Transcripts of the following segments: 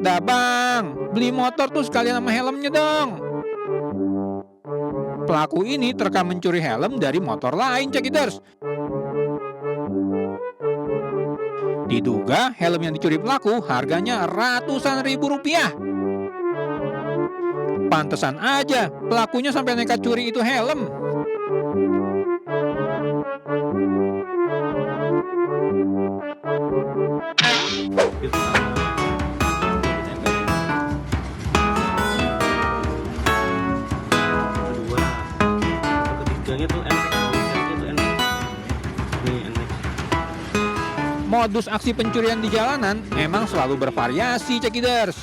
Dah bang, beli motor tuh sekalian sama helmnya dong. Pelaku ini terekam mencuri helm dari motor lain, cekiders. Diduga helm yang dicuri pelaku harganya ratusan ribu rupiah. Pantesan aja pelakunya sampai nekat curi itu helm. Modus aksi pencurian di jalanan emang selalu bervariasi, cekiders.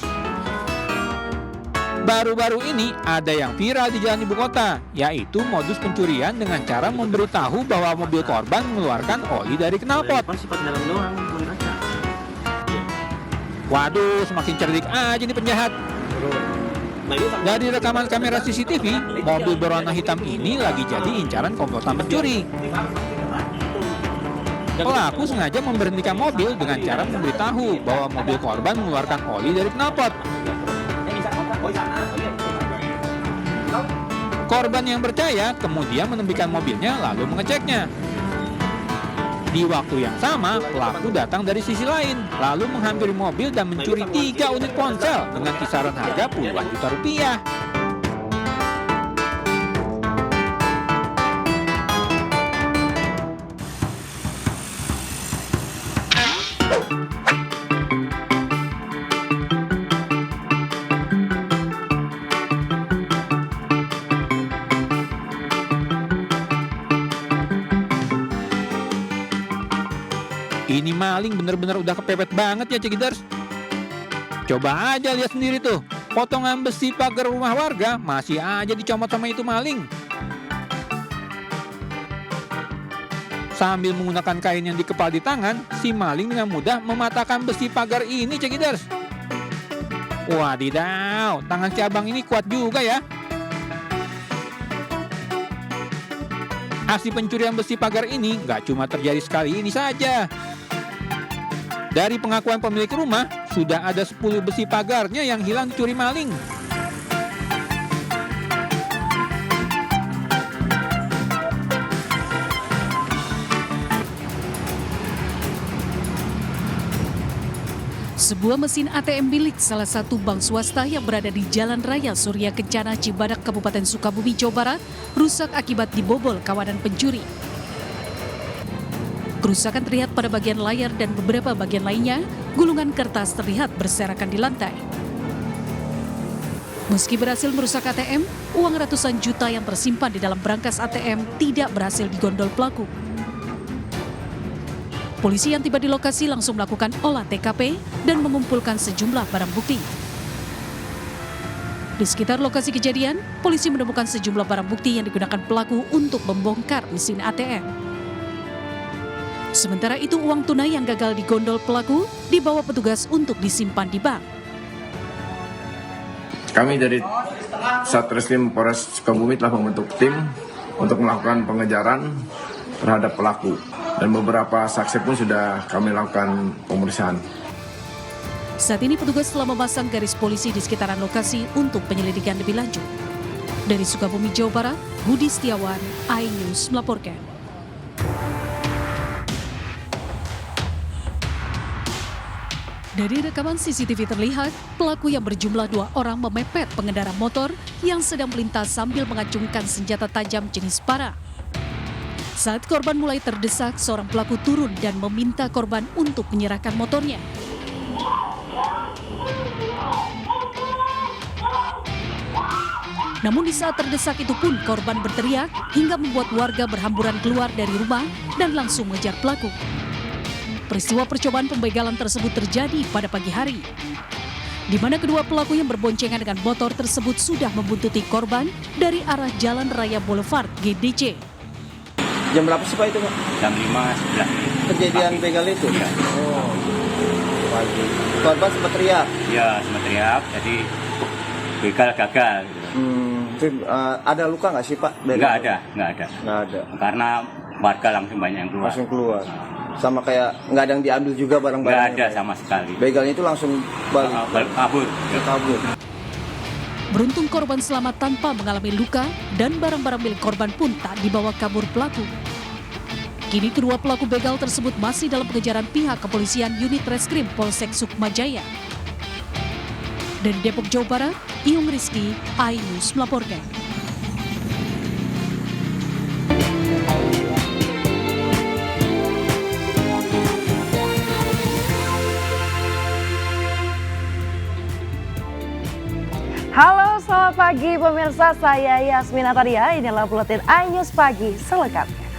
Baru-baru ini ada yang viral di jalan ibu kota, yaitu modus pencurian dengan cara memberitahu bahwa mobil korban mengeluarkan oli dari knalpot. Waduh, semakin cerdik aja nih penjahat. Dari rekaman kamera CCTV, mobil berwarna hitam ini lagi jadi incaran komplotan pencuri. Pelaku sengaja memberhentikan mobil dengan cara memberitahu bahwa mobil korban mengeluarkan oli dari knalpot. Korban yang percaya kemudian menemukan mobilnya lalu mengeceknya. Di waktu yang sama, pelaku datang dari sisi lain, lalu menghampiri mobil dan mencuri 3 unit ponsel dengan kisaran harga puluhan juta rupiah. Ini maling bener-bener udah kepepet banget ya, cekiders. Coba aja lihat sendiri tuh, potongan besi pagar rumah warga masih aja dicomot sama itu maling. Sambil menggunakan kain yang dikepal di tangan, si maling dengan mudah mematahkan besi pagar ini, cekiders. Wadidaw, tangan si abang ini kuat juga ya. Aksi pencurian besi pagar ini nggak cuma terjadi sekali ini saja. Dari pengakuan pemilik rumah, sudah ada 10 besi pagarnya yang hilang dicuri maling. Sebuah mesin ATM milik salah satu bank swasta yang berada di Jalan Raya Surya Kencana, Cibadak, Kabupaten Sukabumi, Jawa Barat, rusak akibat dibobol kawanan pencuri. Kerusakan terlihat pada bagian layar dan beberapa bagian lainnya, gulungan kertas terlihat berserakan di lantai. Meski berhasil merusak ATM, uang ratusan juta yang tersimpan di dalam brankas ATM tidak berhasil digondol pelaku. Polisi yang tiba di lokasi langsung melakukan olah TKP dan mengumpulkan sejumlah barang bukti. Di sekitar lokasi kejadian, polisi menemukan sejumlah barang bukti yang digunakan pelaku untuk membongkar mesin ATM. Sementara itu, uang tunai yang gagal digondol pelaku dibawa petugas untuk disimpan di bank. Kami dari Satreskrim Polres Sukabumi telah membentuk tim untuk melakukan pengejaran terhadap pelaku. Dan beberapa saksi pun sudah kami lakukan pemeriksaan. Saat ini petugas telah memasang garis polisi di sekitaran lokasi untuk penyelidikan lebih lanjut. Dari Sukabumi, Jawa Barat, Budi Setiawan, iNews melaporkan. Dari rekaman CCTV terlihat, pelaku yang berjumlah 2 orang memepet pengendara motor yang sedang melintas sambil mengacungkan senjata tajam jenis parang. Saat korban mulai terdesak, seorang pelaku turun dan meminta korban untuk menyerahkan motornya. Namun di saat terdesak itu pun korban berteriak hingga membuat warga berhamburan keluar dari rumah dan langsung mengejar pelaku. Peristiwa percobaan pembegalan tersebut terjadi pada pagi hari, di mana kedua pelaku yang berboncengan dengan motor tersebut sudah membuntuti korban dari arah Jalan Raya Boulevard GDC. Jam berapa sih Pak itu Pak? Jam 5.11. Kejadian begal itu? Iya. Oh, pagi. Korban sempat teriak? Iya, sempat teriak, jadi begal gagal. Gitu. Ada luka nggak sih Pak? Nggak ada. Nggak ada. Karena warga langsung banyak yang keluar. Langsung keluar. Sama kayak nggak ada yang diambil juga Nggak barang-barangnya. ada Pak? sama sekali. Begalnya itu langsung balik. Kabur. Kabur. Beruntung korban selamat tanpa mengalami luka dan barang-barang milik korban pun tak dibawa kabur pelaku. Kini kedua pelaku begal tersebut masih dalam pengejaran pihak kepolisian unit reskrim Polsek Sukma Jaya. Dari Depok, Jawa Barat, Iyung Rizky, iNews melaporkan. Halo, selamat pagi pemirsa. Saya Yasmin Ataria. Inilah buletin iNews Pagi selengkapnya.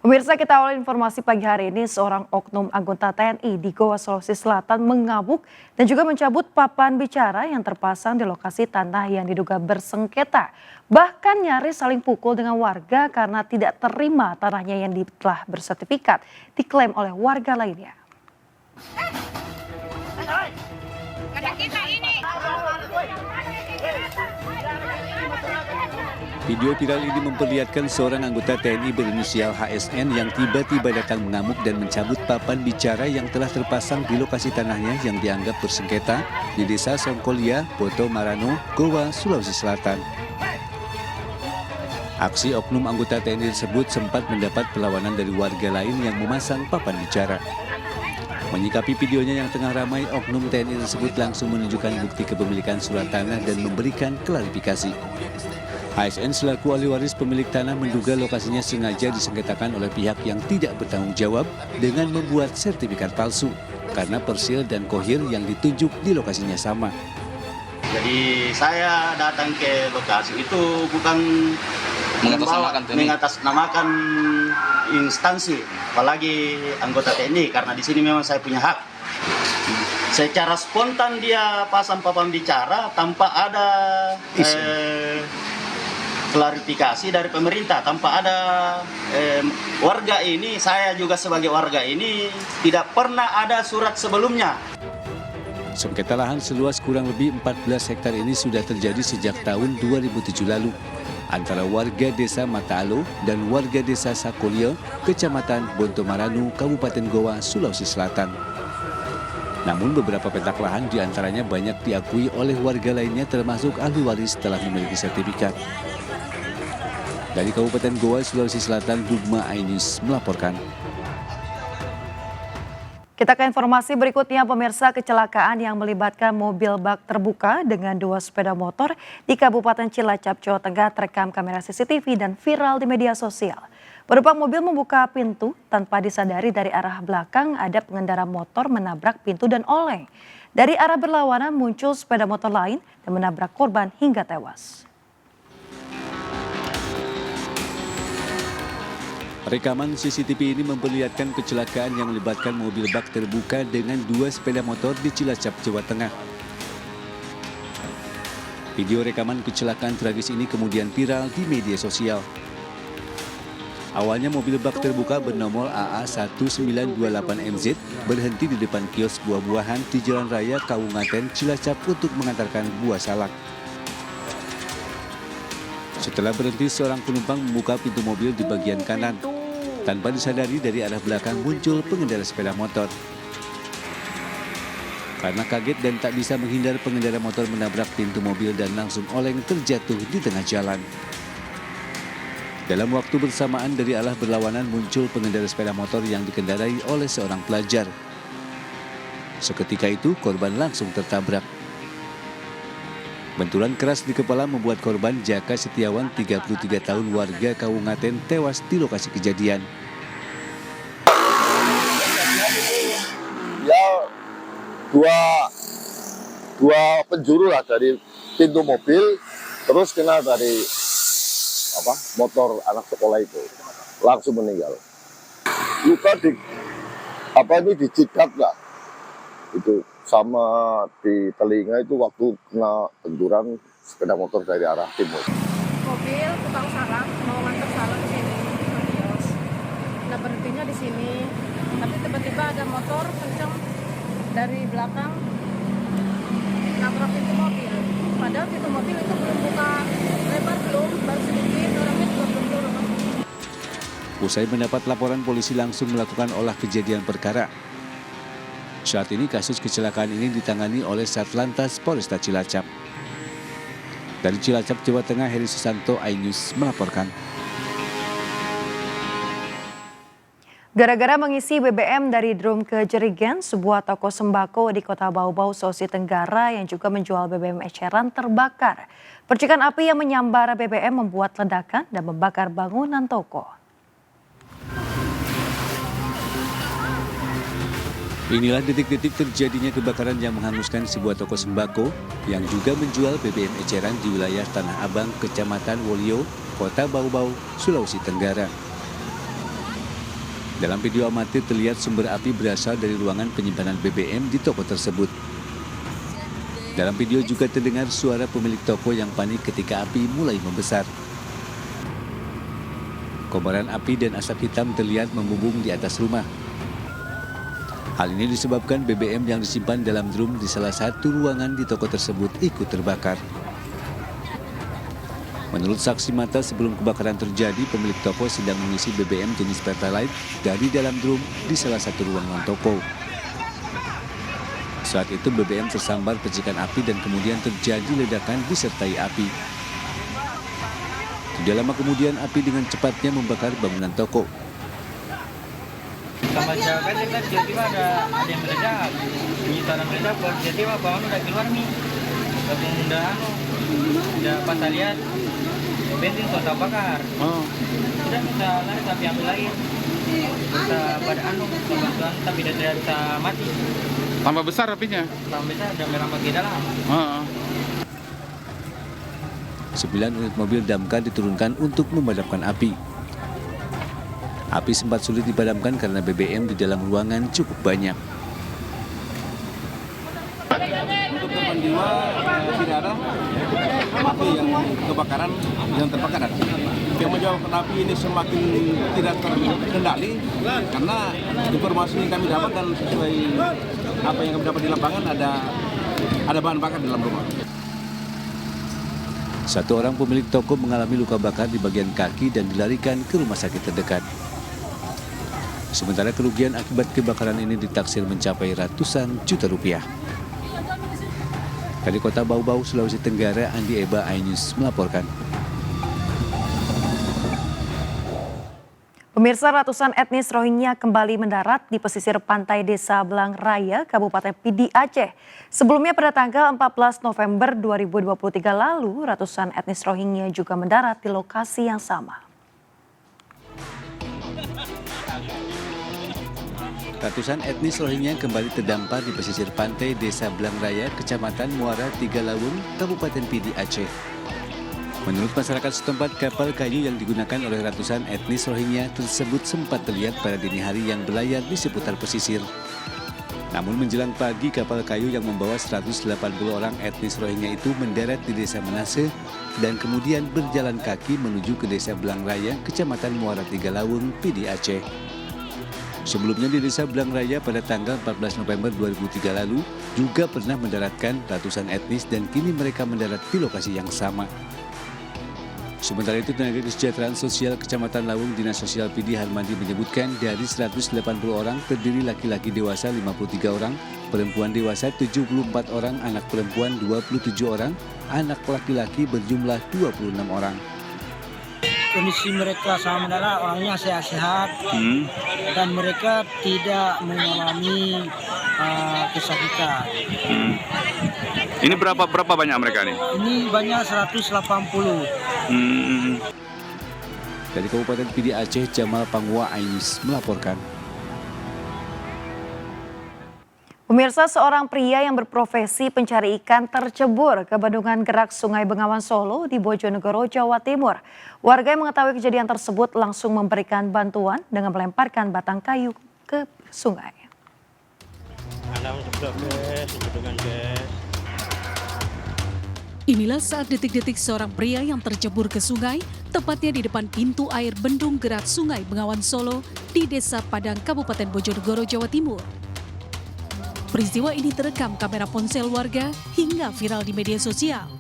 Pemirsa, kita awal informasi pagi hari ini, seorang oknum anggota TNI di Goa, Sulawesi Selatan mengamuk dan juga mencabut papan bicara yang terpasang di lokasi tanah yang diduga bersengketa. Bahkan nyaris saling pukul dengan warga karena tidak terima tanahnya yang telah bersertifikat diklaim oleh warga lainnya. Video viral ini memperlihatkan seorang anggota TNI berinisial HSN yang tiba-tiba datang mengamuk dan mencabut papan bicara yang telah terpasang di lokasi tanahnya yang dianggap bersengketa di Desa Songkolia, Boto Marano, Goa, Sulawesi Selatan. Aksi oknum anggota TNI tersebut sempat mendapat perlawanan dari warga lain yang memasang papan bicara. Menyikapi videonya yang tengah ramai, oknum TNI tersebut langsung menunjukkan bukti kepemilikan surat tanah dan memberikan klarifikasi. HSN selaku ahli waris pemilik tanah menduga lokasinya sengaja disengketakan oleh pihak yang tidak bertanggung jawab dengan membuat sertifikat palsu karena persil dan kohir yang ditunjuk di lokasinya sama. Jadi saya datang ke lokasi itu bukan mengatasnamakan instansi, apalagi anggota TNI, karena di sini memang saya punya hak. Secara spontan dia pasang papan bicara tanpa ada klarifikasi dari pemerintah, tanpa ada warga ini, saya juga sebagai warga ini tidak pernah ada surat sebelumnya. Sengketa lahan seluas kurang lebih 14 hektar ini sudah terjadi sejak tahun 2007 lalu antara warga desa Mataalo dan warga desa Sakolio, Kecamatan Boto Marano, Kabupaten Goa, Sulawesi Selatan. Namun beberapa petak lahan diantaranya banyak diakui oleh warga lainnya termasuk ahli waris telah memiliki sertifikat. Dari Kabupaten Goa, Sulawesi Selatan, Dugma iNews melaporkan. Kita ke informasi berikutnya, pemirsa. Kecelakaan yang melibatkan mobil bak terbuka dengan 2 sepeda motor di Kabupaten Cilacap, Jawa Tengah terekam kamera CCTV dan viral di media sosial. Penumpang mobil membuka pintu tanpa disadari dari arah belakang ada pengendara motor menabrak pintu dan oleng. Dari arah berlawanan muncul sepeda motor lain dan menabrak korban hingga tewas. Rekaman CCTV ini memperlihatkan kecelakaan yang melibatkan mobil bak terbuka dengan 2 sepeda motor di Cilacap, Jawa Tengah. Video rekaman kecelakaan tragis ini kemudian viral di media sosial. Awalnya mobil bak terbuka bernomor AA1928MZ berhenti di depan kios buah-buahan di Jalan Raya Kabupaten Cilacap untuk mengantarkan buah salak. Setelah berhenti, seorang penumpang membuka pintu mobil di bagian kanan. Tanpa disadari dari arah belakang muncul pengendara sepeda motor. Karena kaget dan tak bisa menghindar, pengendara motor menabrak pintu mobil dan langsung oleng terjatuh di tengah jalan. Dalam waktu bersamaan dari arah berlawanan muncul pengendara sepeda motor yang dikendarai oleh seorang pelajar. Seketika itu korban langsung tertabrak. Benturan keras di kepala membuat korban Jaka Setiawan 33 tahun warga Kabupaten tewas di lokasi kejadian. Ya dua penjuru lah dari pintu mobil, terus kena dari motor anak sekolah itu, langsung meninggal. Luka dicikat lah, itu sama di telinga itu waktu kena benturan sepeda motor dari arah timur. Mobil tukang sarang mau nganter sarang ke sini ke kios. Nah berhentinya di sini, tapi tiba-tiba ada motor kencang dari belakang nabrak pintu mobil. Padahal pintu mobil itu belum buka lebar, baru sedikit, orangnya juga belum turun. Usai mendapat laporan, polisi langsung melakukan olah kejadian perkara. Saat ini kasus kecelakaan ini ditangani oleh Satlantas Polresta Cilacap. Dari Cilacap, Jawa Tengah, Heri Susanto, iNews melaporkan. Gara-gara mengisi BBM dari drum ke jerigen, sebuah toko sembako di Kota Bau-Bau, Sulawesi Tenggara yang juga menjual BBM eceran terbakar. Percikan api yang menyambar BBM membuat ledakan dan membakar bangunan toko. Inilah detik-detik terjadinya kebakaran yang menghanguskan sebuah toko sembako yang juga menjual BBM eceran di wilayah Tanah Abang, Kecamatan Wolio, Kota Bau-Bau, Sulawesi Tenggara. Dalam video amatir terlihat sumber api berasal dari ruangan penyimpanan BBM di toko tersebut. Dalam video juga terdengar suara pemilik toko yang panik ketika api mulai membesar. Kobaran api dan asap hitam terlihat membumbung di atas rumah. Hal ini disebabkan BBM yang disimpan dalam drum di salah satu ruangan di toko tersebut ikut terbakar. Menurut saksi mata, sebelum kebakaran terjadi, pemilik toko sedang mengisi BBM jenis Pertalite dari dalam drum di salah satu ruangan toko. Saat itu BBM tersambar percikan api dan kemudian terjadi ledakan disertai api. Tidak lama kemudian api dengan cepatnya membakar bangunan toko. Sama jaga kan tiba-tiba ada yang meledak, bunyi tanah meledak, tiba-tiba bangun udah keluar nih, bangun udah pas lihat bensin kota bakar, udah bisa lari tapi ambil lagi, bisa pada bantuan tapi tidak bisa mati. Tambah besar apinya? Tambah besar dan merambat ke dalam. 9 unit mobil damkar diturunkan untuk memadamkan api. Api sempat sulit dipadamkan karena BBM di dalam ruangan cukup banyak. Untuk korban jiwa tidak ada, tapi yang kebakaran yang terbakar. Yang menyebabkan api ini semakin tidak terkendali karena informasi yang kami dapat dan sesuai apa yang kami dapat di lapangan ada bahan bakar di dalam rumah. Satu orang pemilik toko mengalami luka bakar di bagian kaki dan dilarikan ke rumah sakit terdekat. Sementara kerugian akibat kebakaran ini ditaksir mencapai ratusan juta rupiah. Dari Kota Bau-Bau, Sulawesi Tenggara, Andi Eba, iNews melaporkan. Pemirsa, ratusan etnis Rohingya kembali mendarat di pesisir pantai Desa Blang Raya, Kabupaten Pidi, Aceh. Sebelumnya pada tanggal 14 November 2023 lalu, ratusan etnis Rohingya juga mendarat di lokasi yang sama. Ratusan etnis Rohingya kembali terdampar di pesisir pantai Desa Blang Raya, Kecamatan Muara Tiga Lawung, Kabupaten Pidi, Aceh. Menurut masyarakat setempat, kapal kayu yang digunakan oleh ratusan etnis Rohingya tersebut sempat terlihat pada dini hari yang berlayar di seputar pesisir. Namun menjelang pagi, kapal kayu yang membawa 180 orang etnis Rohingya itu mendarat di Desa Manase dan kemudian berjalan kaki menuju ke Desa Blang Raya, Kecamatan Muara Tiga Lawung, Pidi, Aceh. Sebelumnya di Desa Blang Raya pada tanggal 14 November 2003 lalu juga pernah mendaratkan ratusan etnis dan kini mereka mendarat di lokasi yang sama. Sementara itu, Tenaga Kesejahteraan Sosial Kecamatan Lawung Dinas Sosial Pidi Harmadi menyebutkan dari 180 orang terdiri laki-laki dewasa 53 orang, perempuan dewasa 74 orang, anak perempuan 27 orang, anak laki-laki berjumlah 26 orang. Kondisi mereka sama adalah orangnya sehat-sehat dan mereka tidak mengalami kesakitan. Ini berapa banyak mereka nih? Ini banyak 180. Dari Kabupaten Pidi Aceh, Jamal Pangwa, iNews melaporkan. Pemirsa, seorang pria yang berprofesi pencari ikan tercebur ke bendungan gerak Sungai Bengawan Solo di Bojonegoro, Jawa Timur. Warga yang mengetahui kejadian tersebut langsung memberikan bantuan dengan melemparkan batang kayu ke sungai. Inilah saat detik-detik seorang pria yang tercebur ke sungai, tepatnya di depan pintu air bendung gerak Sungai Bengawan Solo di Desa Padang, Kabupaten Bojonegoro, Jawa Timur. Peristiwa ini terekam kamera ponsel warga hingga viral di media sosial.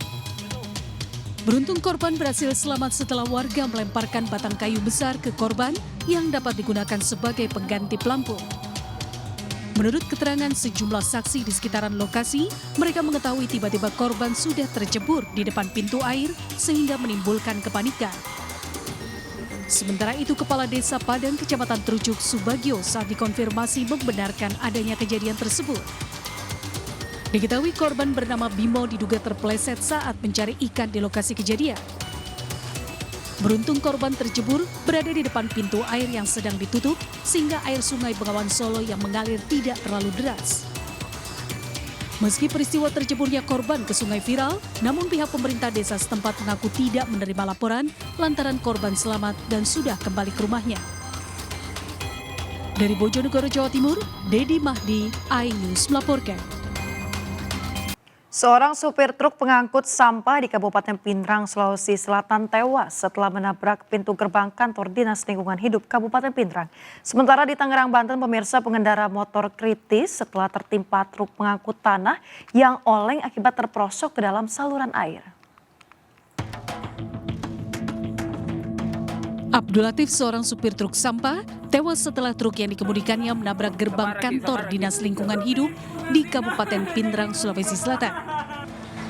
Beruntung korban berhasil selamat setelah warga melemparkan batang kayu besar ke korban yang dapat digunakan sebagai pengganti pelampung. Menurut keterangan sejumlah saksi di sekitaran lokasi, mereka mengetahui tiba-tiba korban sudah tercebur di depan pintu air sehingga menimbulkan kepanikan. Sementara itu, Kepala Desa Padang Kecamatan Trucuk Subagio saat dikonfirmasi membenarkan adanya kejadian tersebut. Diketahui korban bernama Bimo diduga terpeleset saat mencari ikan di lokasi kejadian. Beruntung korban terjebur berada di depan pintu air yang sedang ditutup sehingga air sungai Bengawan Solo yang mengalir tidak terlalu deras. Meski peristiwa terceburnya korban ke sungai viral, namun pihak pemerintah desa setempat mengaku tidak menerima laporan lantaran korban selamat dan sudah kembali ke rumahnya. Dari Bojonegoro, Jawa Timur, Dedi Mahdi, iNews melaporkan. Seorang supir truk pengangkut sampah di Kabupaten Pindrang, Sulawesi Selatan tewas setelah menabrak pintu gerbang kantor Dinas Lingkungan Hidup Kabupaten Pindrang. Sementara di Tangerang, Banten, pemirsa, pengendara motor kritis setelah tertimpa truk pengangkut tanah yang oleng akibat terperosok ke dalam saluran air. Abdul Latif, seorang supir truk sampah, tewas setelah truk yang dikemudikannya menabrak gerbang kantor Dinas Lingkungan Hidup di Kabupaten Pindrang, Sulawesi Selatan.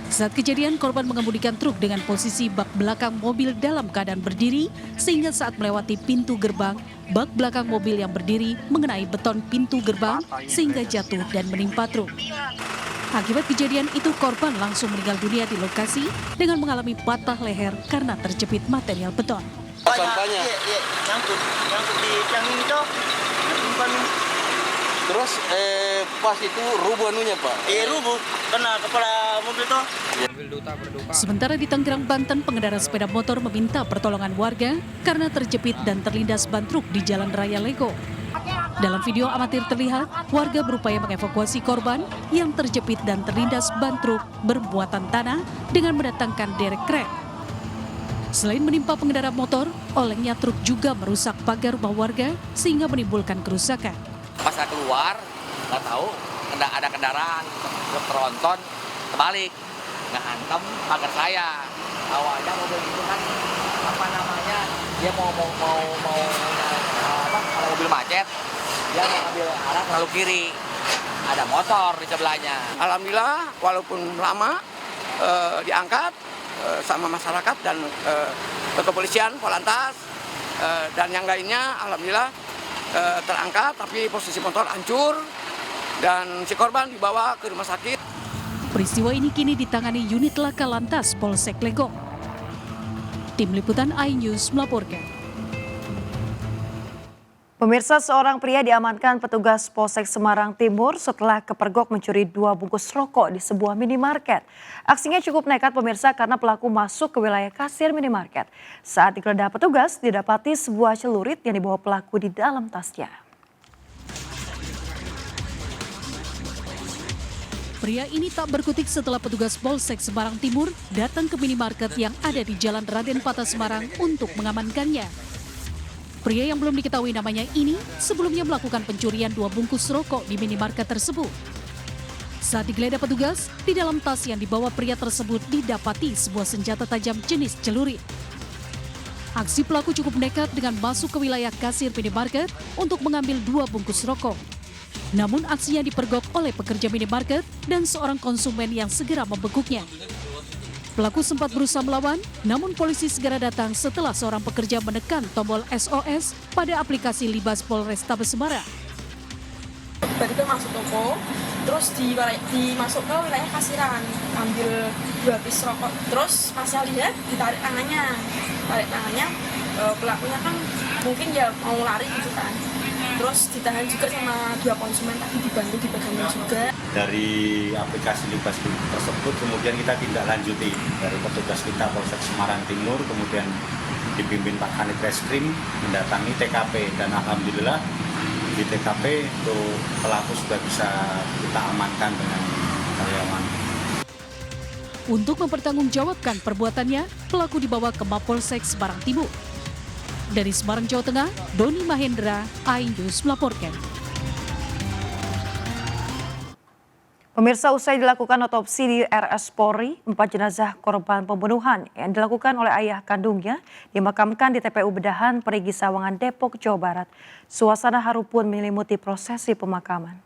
Saat kejadian, korban mengemudikan truk dengan posisi bak belakang mobil dalam keadaan berdiri, sehingga saat melewati pintu gerbang, bak belakang mobil yang berdiri mengenai beton pintu gerbang sehingga jatuh dan menimpa truk. Akibat kejadian itu, korban langsung meninggal dunia di lokasi dengan mengalami patah leher karena terjepit material beton. Sampahnya? Iya, nyangkut di tiang ini toh. Terus pas itu rubuh anunya Pak? Rubuh, kena kepala mobil toh. Sementara di Tangerang, Banten, pengendara sepeda motor meminta pertolongan warga karena terjepit dan terlindas ban truk di Jalan Raya Lego. Dalam video amatir terlihat, warga berupaya mengevakuasi korban yang terjepit dan terlindas ban truk bermuatan tanah dengan mendatangkan derek krek. Selain menimpa pengendara motor, olengnya truk juga merusak pagar rumah warga sehingga menimbulkan kerusakan. Pas saya keluar, nggak tahu ada kendaraan truk tronton terbalik, ngehantam pagar saya. Awalnya mobil itu kan dia mau kalau mobil macet, dia mau ambil arah terlalu kiri. Ada motor di sebelahnya. Alhamdulillah, walaupun lama diangkat sama masyarakat dan kepolisian, Polantas dan yang lainnya, alhamdulillah terangkat, tapi posisi motor hancur dan si korban dibawa ke rumah sakit. Peristiwa ini kini ditangani unit laka lantas Polsek Legong. Tim Liputan iNews melaporkan. Pemirsa, seorang pria diamankan petugas Polsek Semarang Timur setelah kepergok mencuri 2 bungkus rokok di sebuah minimarket. Aksinya cukup nekat pemirsa karena pelaku masuk ke wilayah kasir minimarket. Saat digeledah petugas, didapati sebuah celurit yang dibawa pelaku di dalam tasnya. Pria ini tak berkutik setelah petugas Polsek Semarang Timur datang ke minimarket yang ada di Jalan Raden Patah Semarang untuk mengamankannya. Pria yang belum diketahui namanya ini sebelumnya melakukan pencurian 2 bungkus rokok di minimarket tersebut. Saat digeledah petugas, di dalam tas yang dibawa pria tersebut didapati sebuah senjata tajam jenis celurit. Aksi pelaku cukup nekat dengan masuk ke wilayah kasir minimarket untuk mengambil 2 bungkus rokok. Namun aksinya dipergok oleh pekerja minimarket dan seorang konsumen yang segera membekuknya. Pelaku sempat berusaha melawan, namun polisi segera datang setelah seorang pekerja menekan tombol SOS pada aplikasi Libas Polrestabes Semarang. Tiba-tiba masuk toko, terus dimasuk ke wilayah kasiran, ambil 2 bis rokok. Terus pas saya lihat, ditarik tangannya, pelakunya kan mungkin ya mau lari gitu kan. Terus ditahan juga sama 2 konsumen, tapi dibantu dipegangin juga. Dari aplikasi Libas tersebut kemudian kita tindak lanjuti dari petugas kita Polsek Semarang Timur, kemudian dipimpin Pak Kanit Reskrim mendatangi TKP dan alhamdulillah di TKP itu pelaku sudah bisa kita amankan dengan karyawan. Untuk mempertanggungjawabkan perbuatannya, pelaku dibawa ke Mapolsek Semarang Timur. Dari Semarang, Jawa Tengah, Doni Mahendra, iNews melaporkan. Pemirsa, usai dilakukan otopsi di RS Polri, 4 jenazah korban pembunuhan yang dilakukan oleh ayah kandungnya dimakamkan di TPU Bedahan, Perigi Sawangan, Depok, Jawa Barat. Suasana haru pun menyelimuti prosesi pemakaman.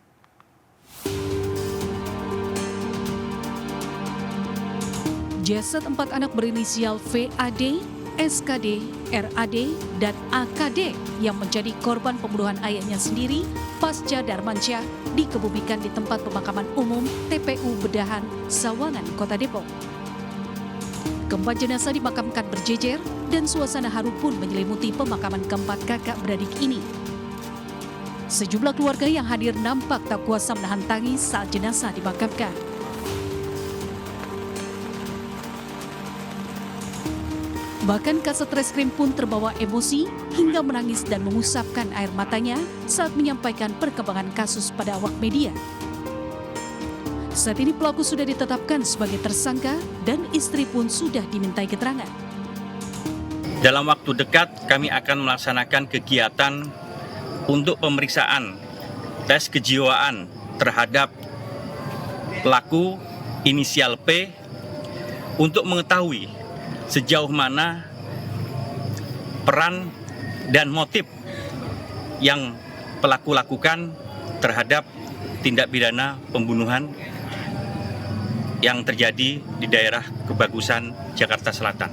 Jasad 4 anak berinisial VAD, SKD, RAD, dan AKD yang menjadi korban pembunuhan ayahnya sendiri pasca Darmansyah dikebumikan di tempat pemakaman umum TPU Bedahan, Sawangan, Kota Depok. Keempat jenazah dimakamkan berjejer dan suasana haru pun menyelimuti pemakaman keempat kakak beradik ini. Sejumlah keluarga yang hadir nampak tak kuasa menahan tangis saat jenazah dimakamkan. Bahkan Kasat Reskrim pun terbawa emosi hingga menangis dan mengusapkan air matanya saat menyampaikan perkembangan kasus pada awak media. Saat ini pelaku sudah ditetapkan sebagai tersangka dan istri pun sudah dimintai keterangan. Dalam waktu dekat kami akan melaksanakan kegiatan untuk pemeriksaan tes kejiwaan terhadap pelaku inisial P untuk mengetahui sejauh mana peran dan motif yang pelaku lakukan terhadap tindak pidana pembunuhan yang terjadi di daerah Kebagusan, Jakarta Selatan.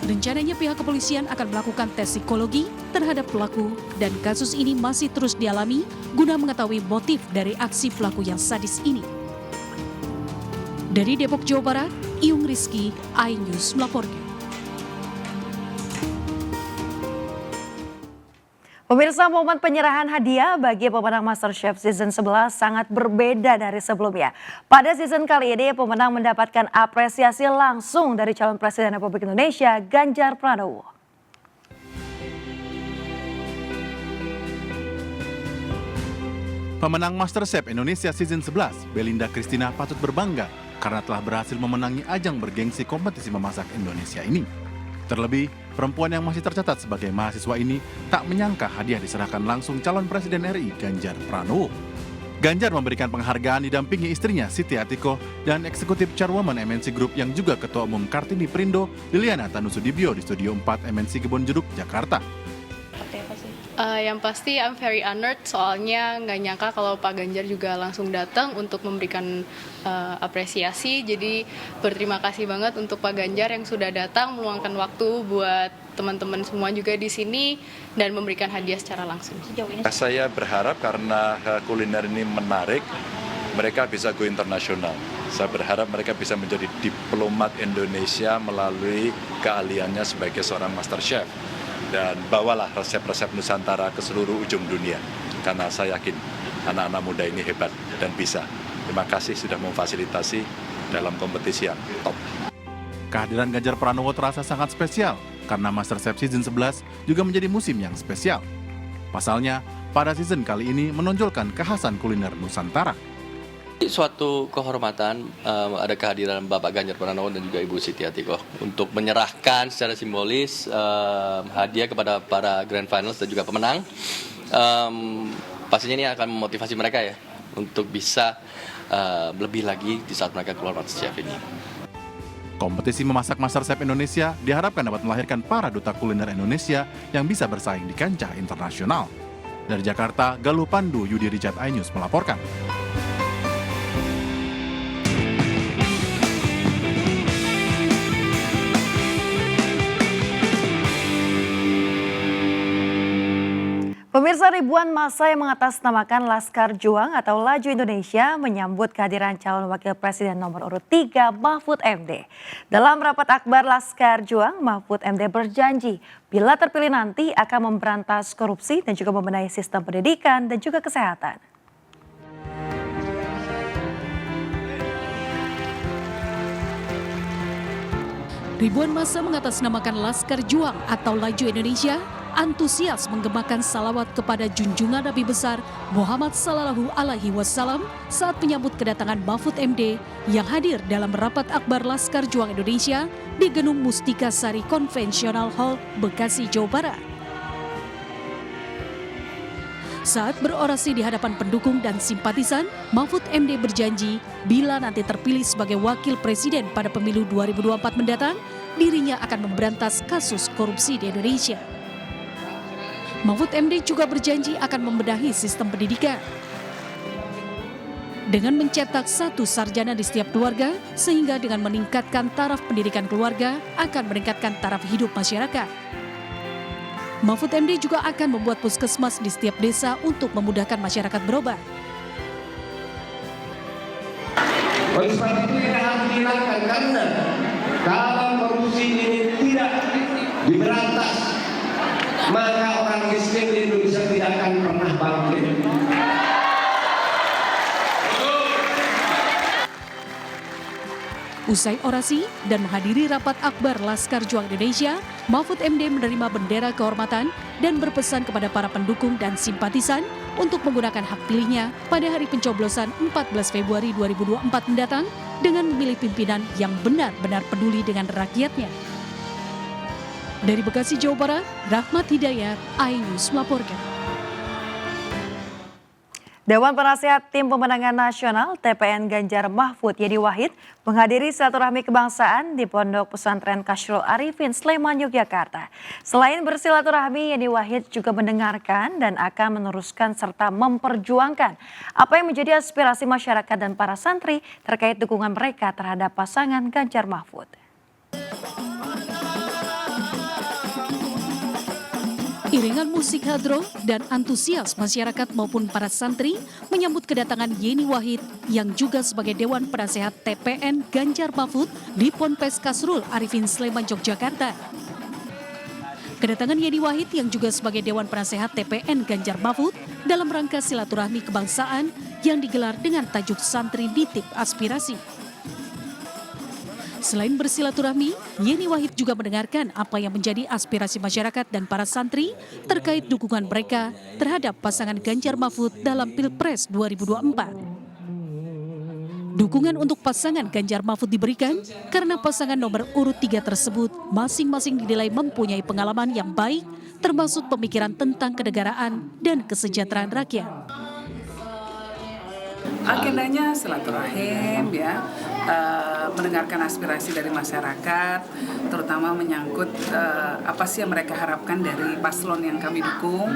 Rencananya pihak kepolisian akan melakukan tes psikologi terhadap pelaku dan kasus ini masih terus dialami guna mengetahui motif dari aksi pelaku yang sadis ini. Dari Depok, Jawa Barat, Iyung Rizky, iNews melaporkan. Pemirsa, momen penyerahan hadiah bagi pemenang MasterChef Season 11 sangat berbeda dari sebelumnya. Pada season kali ini, pemenang mendapatkan apresiasi langsung dari calon Presiden Republik Indonesia, Ganjar Pranowo. Pemenang MasterChef Indonesia Season 11, Belinda Christina patut berbangga karena telah berhasil memenangi ajang bergengsi kompetisi memasak Indonesia ini. Terlebih, perempuan yang masih tercatat sebagai mahasiswa ini tak menyangka hadiah diserahkan langsung calon Presiden RI Ganjar Pranowo. Ganjar memberikan penghargaan didampingi istrinya Siti Atiko dan eksekutif chairwoman MNC Group yang juga Ketua Umum Kartini Perindo, Liliana Tanusudibyo di Studio 4 MNC Kebonjeruk, Jakarta. Yang pasti I'm very honored, soalnya nggak nyangka kalau Pak Ganjar juga langsung datang untuk memberikan apresiasi. Jadi berterima kasih banget untuk Pak Ganjar yang sudah datang meluangkan waktu buat teman-teman semua juga di sini dan memberikan hadiah secara langsung. Saya berharap karena kuliner ini menarik, mereka bisa go internasional. Saya berharap mereka bisa menjadi diplomat Indonesia melalui keahliannya sebagai seorang master chef. Dan bawalah resep-resep Nusantara ke seluruh ujung dunia. Karena saya yakin anak-anak muda ini hebat dan bisa. Terima kasih sudah memfasilitasi dalam kompetisi yang top. Kehadiran Ganjar Pranowo terasa sangat spesial karena MasterChef Season 11 juga menjadi musim yang spesial. Pasalnya, pada season kali ini menonjolkan kekhasan kuliner Nusantara. Suatu kehormatan ada kehadiran Bapak Ganjar Pranowo dan juga Ibu Siti Atiko untuk menyerahkan secara simbolis hadiah kepada para grand finals dan juga pemenang. Pastinya ini akan memotivasi mereka ya untuk bisa lebih lagi di saat mereka keluar MasterChef ini. Kompetisi memasak MasterChef Indonesia diharapkan dapat melahirkan para duta kuliner Indonesia yang bisa bersaing di kancah internasional. Dari Jakarta, Galuh Pandu, Yudi Richard, iNews melaporkan. Pemirsa, ribuan massa yang mengatasnamakan Laskar Juang atau Laju Indonesia menyambut kehadiran calon wakil presiden nomor urut 3 Mahfud MD. Dalam rapat akbar Laskar Juang, Mahfud MD berjanji bila terpilih nanti akan memberantas korupsi dan juga membenahi sistem pendidikan dan juga kesehatan. Ribuan massa mengatasnamakan Laskar Juang atau Laju Indonesia antusias menggemakan salawat kepada junjungan Nabi besar Muhammad Sallallahu Alaihi Wasallam saat menyambut kedatangan Mahfud MD yang hadir dalam rapat akbar Laskar Juang Indonesia di Gedung Mustika Sari Conventional Hall, Bekasi, Jawa Barat. Saat berorasi di hadapan pendukung dan simpatisan, Mahfud MD berjanji bila nanti terpilih sebagai wakil presiden pada pemilu 2024 mendatang, dirinya akan memberantas kasus korupsi di Indonesia. Mahfud MD juga berjanji akan membenahi sistem pendidikan dengan mencetak 1 sarjana di setiap keluarga, sehingga dengan meningkatkan taraf pendidikan keluarga akan meningkatkan taraf hidup masyarakat. Mahfud MD juga akan membuat puskesmas di setiap desa untuk memudahkan masyarakat berobat. Oleh sebab itu kita harus menghilangkan, karena kalau korupsi ini tidak diberantas, maka orang miskin di Indonesia tidak akan pernah bangkit. Usai orasi dan menghadiri rapat akbar Laskar Juang Indonesia, Mahfud MD menerima bendera kehormatan dan berpesan kepada para pendukung dan simpatisan untuk menggunakan hak pilihnya pada hari pencoblosan 14 Februari 2024 mendatang dengan memilih pimpinan yang benar-benar peduli dengan rakyatnya. Dari Bekasi, Jawa Barat, Rahmat Hidayat, iNews melaporkan. Dewan Penasihat Tim Pemenangan Nasional TPN Ganjar Mahfud Yedi Wahid menghadiri silaturahmi kebangsaan di Pondok Pesantren Kasrul Arifin, Sleman, Yogyakarta. Selain bersilaturahmi, Yedi Wahid juga mendengarkan dan akan meneruskan serta memperjuangkan apa yang menjadi aspirasi masyarakat dan para santri terkait dukungan mereka terhadap pasangan Ganjar Mahfud. Iringan musik hadroh dan antusias masyarakat maupun para santri menyambut kedatangan Yeni Wahid yang juga sebagai Dewan Penasehat TPN Ganjar Mahfud di Ponpes Kasrul Arifin, Sleman, Yogyakarta. Kedatangan Yeni Wahid yang juga sebagai Dewan Penasehat TPN Ganjar Mahfud dalam rangka silaturahmi kebangsaan yang digelar dengan tajuk Santri Nitip Aspirasi. Selain bersilaturahmi, Yeni Wahid juga mendengarkan apa yang menjadi aspirasi masyarakat dan para santri terkait dukungan mereka terhadap pasangan Ganjar Mahfud dalam Pilpres 2024. Dukungan untuk pasangan Ganjar Mahfud diberikan karena pasangan nomor urut 3 tersebut masing-masing dinilai mempunyai pengalaman yang baik, termasuk pemikiran tentang kenegaraan dan kesejahteraan rakyat. Agendanya silaturahim, ya, mendengarkan aspirasi dari masyarakat, terutama menyangkut apa sih yang mereka harapkan dari paslon yang kami dukung,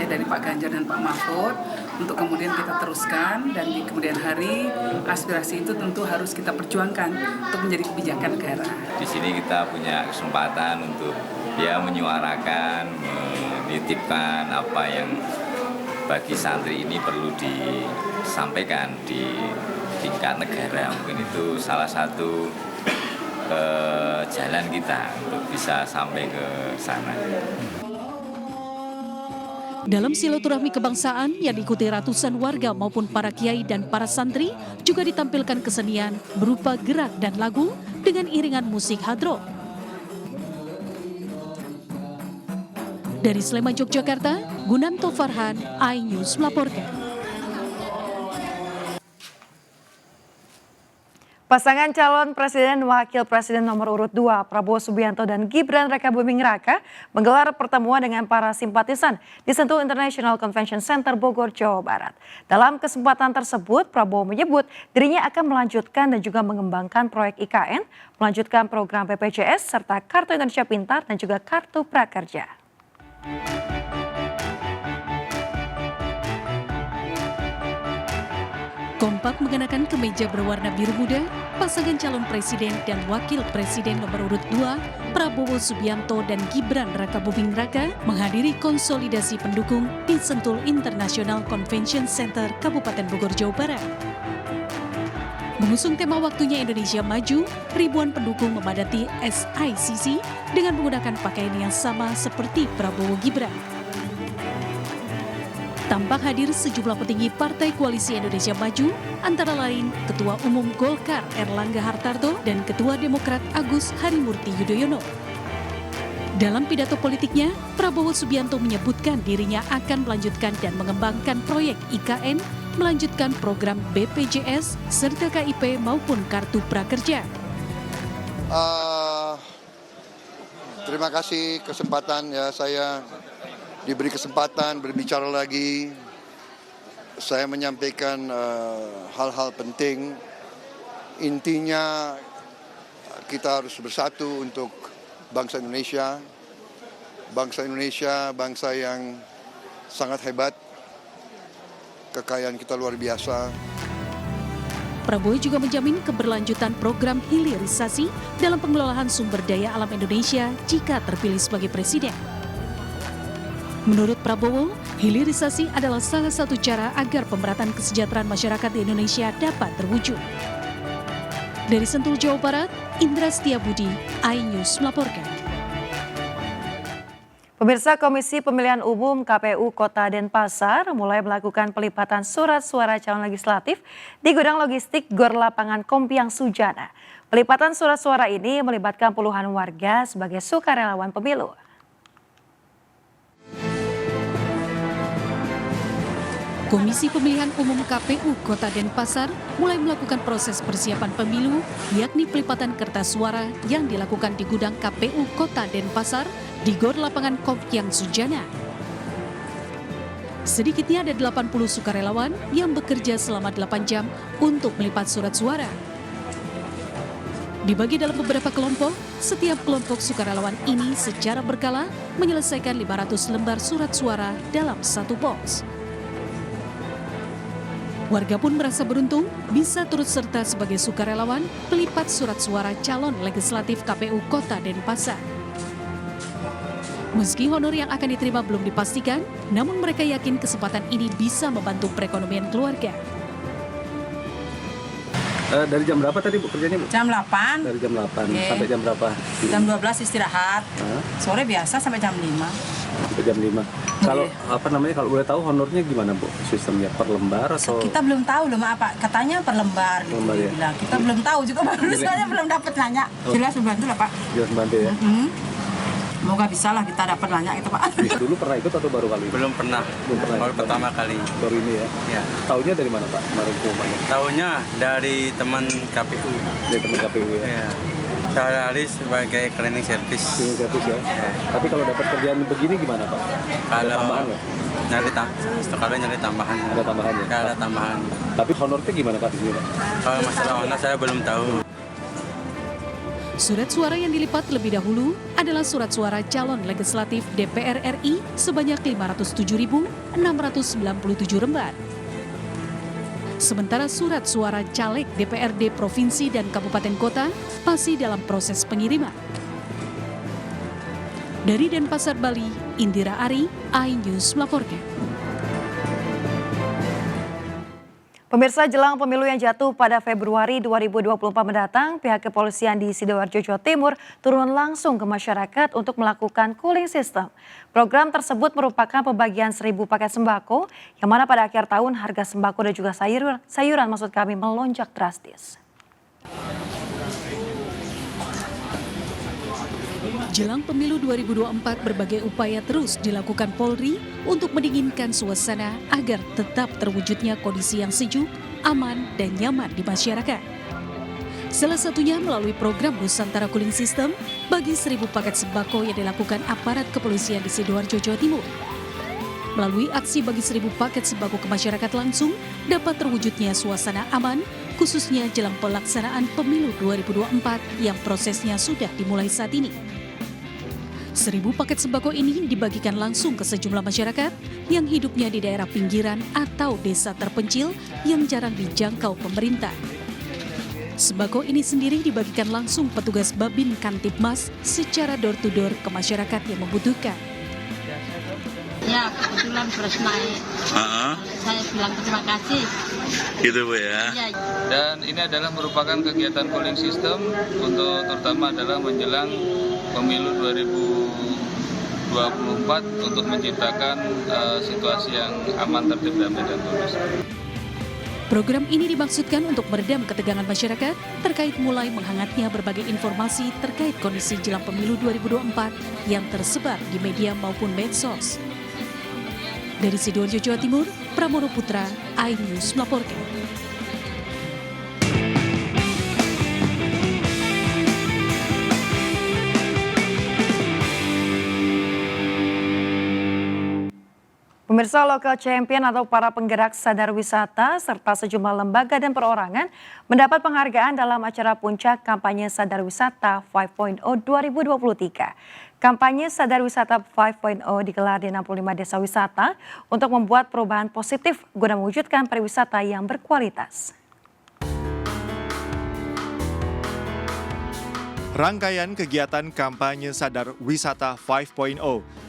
ya, dari Pak Ganjar dan Pak Mahfud, untuk kemudian kita teruskan dan di kemudian hari aspirasi itu tentu harus kita perjuangkan untuk menjadi kebijakan negara. Di sini kita punya kesempatan untuk menyuarakan, menitipkan apa yang bagi santri ini perlu disampaikan di tingkat negara. Mungkin itu salah satu jalan kita untuk bisa sampai ke sana. Dalam silaturahmi kebangsaan yang diikuti ratusan warga maupun para kiai dan para santri, juga ditampilkan kesenian berupa gerak dan lagu dengan iringan musik hadroh. Dari Sleman, Yogyakarta, Gunanto Farhan, iNews melaporkan. Pasangan calon presiden dan wakil presiden nomor urut 2 Prabowo Subianto dan Gibran Rakabuming Raka menggelar pertemuan dengan para simpatisan di Sentul International Convention Center Bogor, Jawa Barat. Dalam kesempatan tersebut, Prabowo menyebut dirinya akan melanjutkan dan juga mengembangkan proyek IKN, melanjutkan program BPJS serta Kartu Indonesia Pintar dan juga Kartu Prakerja. Kompak mengenakan kemeja berwarna biru muda, pasangan calon presiden dan wakil presiden nomor urut 2 Prabowo Subianto dan Gibran Rakabuming Raka menghadiri konsolidasi pendukung di Sentul International Convention Center Kabupaten Bogor, Jawa Barat. Mengusung tema Waktunya Indonesia Maju, ribuan pendukung memadati SICC dengan menggunakan pakaian yang sama seperti Prabowo Gibran. Tampak hadir sejumlah petinggi Partai Koalisi Indonesia Maju, antara lain Ketua Umum Golkar Erlangga Hartarto dan Ketua Demokrat Agus Harimurti Yudhoyono. Dalam pidato politiknya, Prabowo Subianto menyebutkan dirinya akan melanjutkan dan mengembangkan proyek IKN, melanjutkan program BPJS, serta KIP maupun Kartu Prakerja. Terima kasih kesempatan, ya, saya diberi kesempatan berbicara lagi saya menyampaikan hal-hal penting. Intinya kita harus bersatu untuk bangsa Indonesia. Bangsa Indonesia, bangsa yang sangat hebat. Kekayaan kita luar biasa. Prabowo juga menjamin keberlanjutan program hilirisasi dalam pengelolaan sumber daya alam Indonesia jika terpilih sebagai presiden. Menurut Prabowo, hilirisasi adalah salah satu cara agar pemerataan kesejahteraan masyarakat di Indonesia dapat terwujud. Dari Sentul, Jawa Barat, Indra Setiabudi, iNews melaporkan. Pemirsa, Komisi Pemilihan Umum KPU Kota Denpasar mulai melakukan pelipatan surat suara calon legislatif di gudang logistik Gor Lapangan Kompiang Sujana. Pelipatan surat suara ini melibatkan puluhan warga sebagai sukarelawan pemilu. Komisi Pemilihan Umum KPU Kota Denpasar mulai melakukan proses persiapan pemilu, yakni pelipatan kertas suara yang dilakukan di gudang KPU Kota Denpasar di Gor Lapangan Kompiang Sujana. Sedikitnya ada 80 sukarelawan yang bekerja selama 8 jam untuk melipat surat suara. Dibagi dalam beberapa kelompok, setiap kelompok sukarelawan ini secara berkala menyelesaikan 500 lembar surat suara dalam satu box. Warga pun merasa beruntung bisa turut serta sebagai sukarelawan pelipat surat suara calon legislatif KPU Kota Denpasar. Meski honor yang akan diterima belum dipastikan, namun mereka yakin kesempatan ini bisa membantu perekonomian keluarga. Dari jam berapa tadi Bu kerjanya Bu? Jam 8. Dari jam 8 sampai jam berapa? Jam 12 istirahat. Sore biasa sampai jam 5. Sampai jam 5. Kalau kalau boleh tahu honornya gimana Bu? Sistemnya per lembar atau? Kita belum tahu loh apa katanya per lembar gitu ya? bilang. Kita belum tahu juga soalnya belum dapat nanya. Jelas membantu lah Pak. Jelas membantu ya. Semoga bisa lah kita dapat nanya itu Pak. Dulu pernah ikut atau baru kali? Belum pernah. Baru pertama kali. Baru ini ya? Ya. Taunya dari mana Pak? Taunya dari teman KPU. Dari teman KPU ya? Ya. Sehari-hari sebagai cleaning service. Cleaning service ya? Ya. Tapi kalau dapat kerjaan begini gimana Pak? Kalau tambahan nggak? Nyari tambahan. Ada tambahan ya? Ada tambahan. Tapi honornya gimana Pak di sini Pak? Kalau masalah honor saya belum tahu. Surat suara yang dilipat lebih dahulu adalah surat suara calon legislatif DPR RI sebanyak 507.697 lembar. Sementara surat suara caleg DPRD Provinsi dan Kabupaten Kota masih dalam proses pengiriman. Dari Denpasar, Bali, Indira Ari, iNews melaporkan. Pemirsa, jelang pemilu yang jatuh pada Februari 2024 mendatang, pihak kepolisian di Sidoarjo, Jawa Timur turun langsung ke masyarakat untuk melakukan cooling system. Program tersebut merupakan pembagian 1.000 paket sembako, yang mana pada akhir tahun harga sembako dan juga sayuran melonjak drastis. Jelang pemilu 2024, berbagai upaya terus dilakukan Polri untuk mendinginkan suasana agar tetap terwujudnya kondisi yang sejuk, aman, dan nyaman di masyarakat. Salah satunya melalui program Nusantara Cooling System bagi 1.000 paket sembako yang dilakukan aparat kepolisian di Sidoarjo, Jawa Timur. Melalui aksi bagi 1.000 paket sembako ke masyarakat langsung, dapat terwujudnya suasana aman, khususnya jelang pelaksanaan pemilu 2024 yang prosesnya sudah dimulai saat ini. 1.000 paket sembako ini dibagikan langsung ke sejumlah masyarakat yang hidupnya di daerah pinggiran atau desa terpencil yang jarang dijangkau pemerintah. Sembako ini sendiri dibagikan langsung petugas Babin Kantipmas secara door-to-door ke masyarakat yang membutuhkan. Ya, kebetulan beras naik. Saya bilang terima kasih. Gitu Bu ya. Dan ini adalah merupakan kegiatan cooling system untuk terutama adalah menjelang pemilu 2024 untuk menciptakan situasi yang aman, tertib, damai, dan kondusif. Program ini dimaksudkan untuk meredam ketegangan masyarakat terkait mulai menghangatnya berbagai informasi terkait kondisi jelang pemilu 2024 yang tersebar di media maupun medsos. Dari Sidoarjo, Jawa Timur, Pramono Putra, iNews melaporkan. Pemirsa, Local Champion atau para penggerak sadar wisata serta sejumlah lembaga dan perorangan mendapat penghargaan dalam acara puncak kampanye sadar wisata 5.0 2023. Kampanye sadar wisata 5.0 digelar di 65 desa wisata untuk membuat perubahan positif guna mewujudkan pariwisata yang berkualitas. Rangkaian kegiatan kampanye sadar wisata 5.0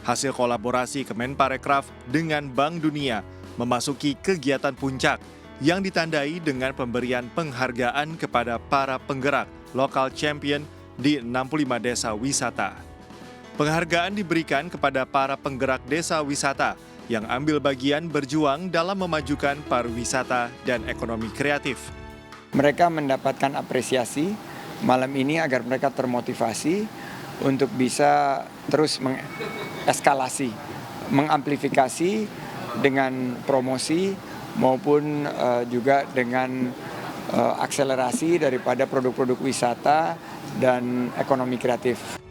hasil kolaborasi Kemenparekraf dengan Bank Dunia memasuki kegiatan puncak yang ditandai dengan pemberian penghargaan kepada para penggerak lokal champion di 65 desa wisata. Penghargaan diberikan kepada para penggerak desa wisata yang ambil bagian berjuang dalam memajukan pariwisata dan ekonomi kreatif. Mereka mendapatkan apresiasi malam ini agar mereka termotivasi untuk bisa terus mengeskalasi, mengamplifikasi dengan promosi maupun juga dengan akselerasi daripada produk-produk wisata dan ekonomi kreatif.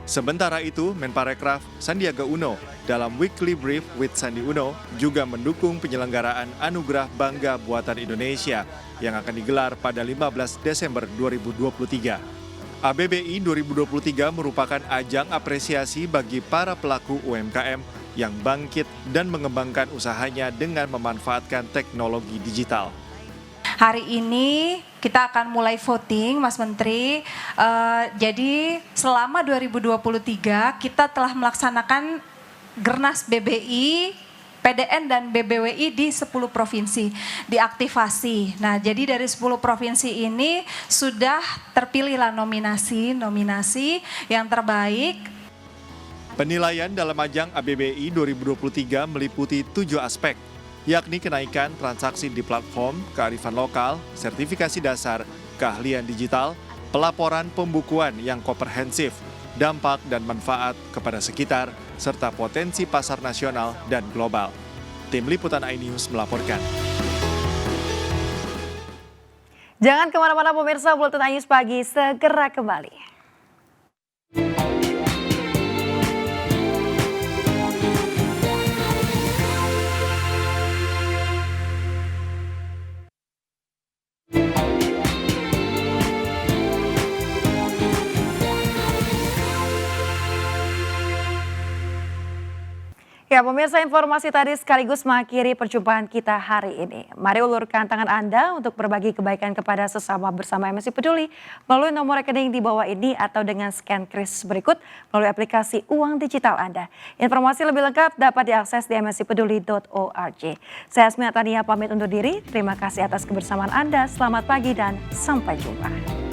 Sementara itu, Menparekraf Sandiaga Uno dalam Weekly Brief with Sandi Uno juga mendukung penyelenggaraan Anugerah Bangga Buatan Indonesia yang akan digelar pada 15 Desember 2023. ABBI 2023 merupakan ajang apresiasi bagi para pelaku UMKM yang bangkit dan mengembangkan usahanya dengan memanfaatkan teknologi digital. Hari ini kita akan mulai voting, Mas Menteri. Jadi selama 2023 kita telah melaksanakan Gernas BBI, PDN dan BBWI di 10 provinsi diaktifasi. Nah, jadi dari 10 provinsi ini sudah terpilihlah nominasi yang terbaik. Penilaian dalam ajang ABBI 2023 meliputi 7 aspek, yakni kenaikan transaksi di platform, kearifan lokal, sertifikasi dasar, keahlian digital, pelaporan pembukuan yang komprehensif, dampak dan manfaat kepada sekitar, serta potensi pasar nasional dan global. Tim Liputan iNews melaporkan. Jangan kemana-mana pemirsa, Buletin iNews Pagi segera kembali. Ya pemirsa, informasi tadi sekaligus mengakhiri perjumpaan kita hari ini. Mari ulurkan tangan Anda untuk berbagi kebaikan kepada sesama bersama MSI Peduli melalui nomor rekening di bawah ini atau dengan scan kris berikut melalui aplikasi uang digital Anda. Informasi lebih lengkap dapat diakses di msipeduli.org. Saya Asmi Atania pamit undur diri. Terima kasih atas kebersamaan Anda. Selamat pagi dan sampai jumpa.